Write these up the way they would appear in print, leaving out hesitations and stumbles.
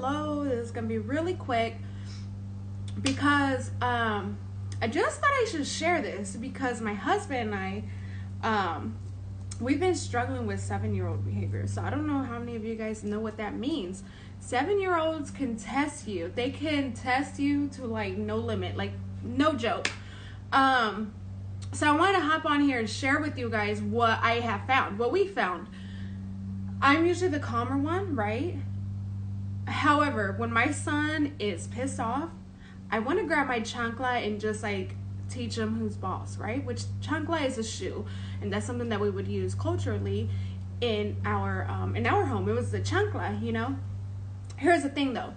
hello. This is gonna be really quick because I just thought I should share this because my husband and I we've been struggling with 7-year-old behavior. So I don't know how many of you guys know what that means. 7-year-olds can test you. They can test you to like no limit, like no joke. So I want to hop on here and share with you guys what I have found, what we found. I'm usually the calmer one, right? However, when my son is pissed off, I want to grab my chancla and just like teach him who's boss, right? Which chancla is a shoe, and that's something that we would use culturally in our home. It was the chancla, you know. Here's the thing though.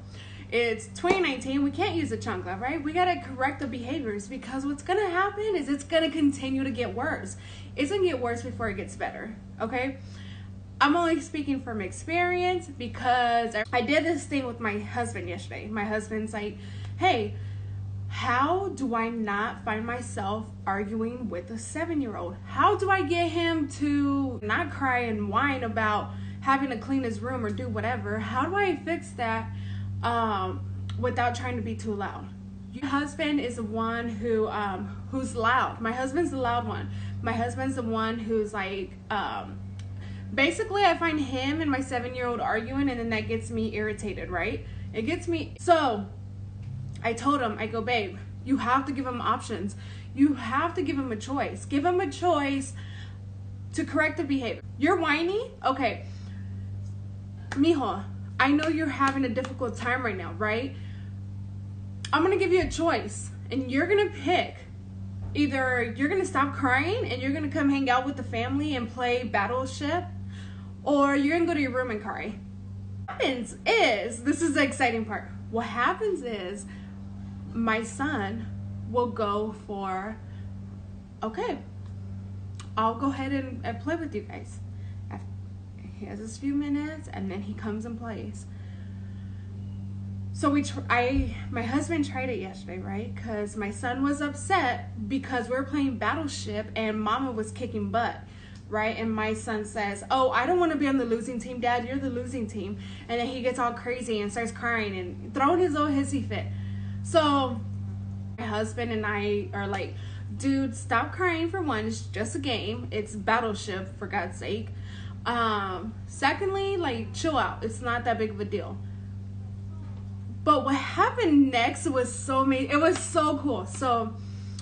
It's 2019. We can't use a chancla, right? We got to correct the behaviors because what's going to happen is it's going to continue to get worse. It's going to get worse before it gets better, okay? I'm only speaking from experience because I did this thing with my husband yesterday. My husband's like, hey, how do I not find myself arguing with a 7-year-old? How do I get him to not cry and whine about having to clean his room or do whatever? How do I fix that without trying to be too loud? Your husband is the one who's loud. My husband's the loud one. My husband's the one who's like, basically I find him and my 7-year-old arguing, and then that gets me irritated, right? It gets me. So I told him, I go, babe, you have to give him options. You have to give him a choice. Give him a choice to correct the behavior. You're whiny? Okay. Mijo, I know you're having a difficult time right now, right? I'm going to give you a choice, and you're going to pick. Either you're going to stop crying and you're going to come hang out with the family and play Battleship, or you're going to go to your room and cry. What happens is, this is the exciting part. What happens is my son will go for, okay, I'll go ahead and play with you guys. He has his few minutes and then he comes and plays. So my husband tried it yesterday, right? Because my son was upset because we were playing Battleship and Mama was kicking butt, right? And my son says, oh, I don't want to be on the losing team, Dad. You're the losing team. And then he gets all crazy and starts crying and throwing his little hissy fit. So my husband and I are like, dude, stop crying for one. It's just a game. It's Battleship, for God's sake. Secondly, like, chill out. It's not that big of a deal. But what happened next was so amazing. It was so cool. So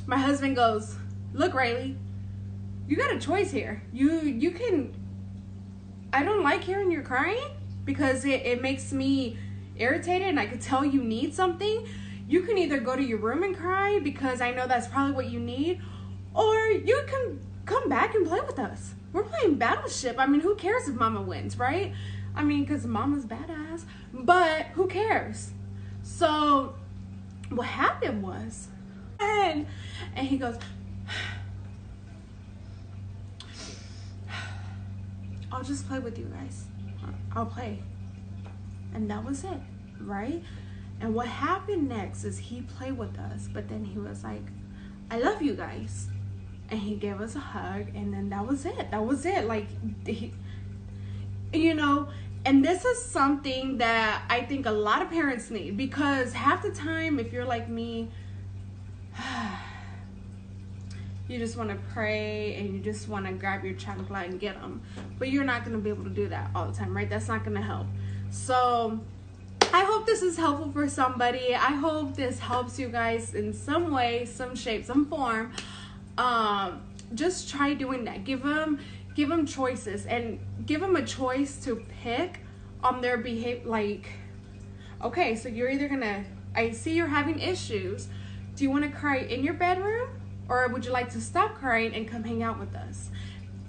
my husband goes, look, Riley, you got a choice here. You can, I don't like hearing you're crying because it makes me irritated and I could tell you need something. You can either go to your room and cry because I know that's probably what you need, or you can come back and play with us. We're playing Battleship. I mean, who cares if Mama wins, right? I mean, because Mama's badass, but who cares? So what happened was, and he goes, I'll just play with you guys. I'll play. And that was it, right? And what happened next is he played with us, but then he was like, I love you guys. And he gave us a hug, and then that was it. That was it. Like, you know, and this is something that I think a lot of parents need, because half the time, if you're like me, you just want to pray and you just want to grab your chancla and get them. But you're not going to be able to do that all the time, right? That's not going to help. So I hope this is helpful for somebody. I hope this helps you guys in some way, some shape, some form. Just try doing that. Give them choices, and give them a choice to pick on their behavior. Like, okay, so you're either gonna, I see you're having issues. Do you want to cry in your bedroom, or would you like to stop crying and come hang out with us?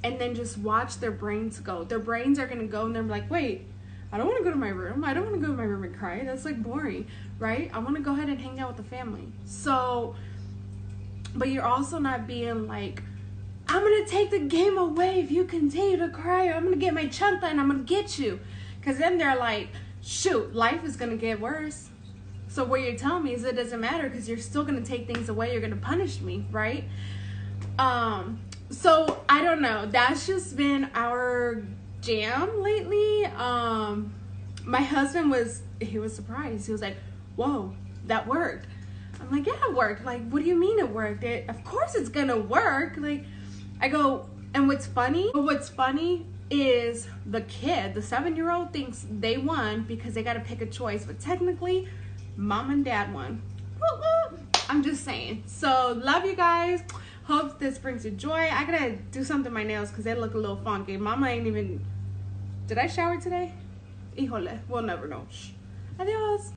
And then just watch their brains go. Their brains are gonna go and they're like, wait, I don't want to go to my room. I don't want to go to my room and cry. That's like boring, right? I want to go ahead and hang out with the family. So, but you're also not being like, I'm going to take the game away if you continue to cry, or I'm going to get my chancla and I'm going to get you. Because then they're like, shoot, life is going to get worse. So what you're telling me is it doesn't matter because you're still going to take things away. You're going to punish me, right? So I don't know. That's just been our jam lately. my husband was surprised. He was like, whoa, that worked. I'm like, yeah, it worked. Like, what do you mean it worked? Of course it's gonna work. Like, I go, and what's funny is the kid, the 7-year-old, thinks they won because they got to pick a choice, but technically mom and dad won. I'm just saying. So love you guys. Hope this brings you joy. I gotta do something to my nails because they look a little funky. Mama ain't even, did I shower today? Híjole, we'll never know. Shh. Adios.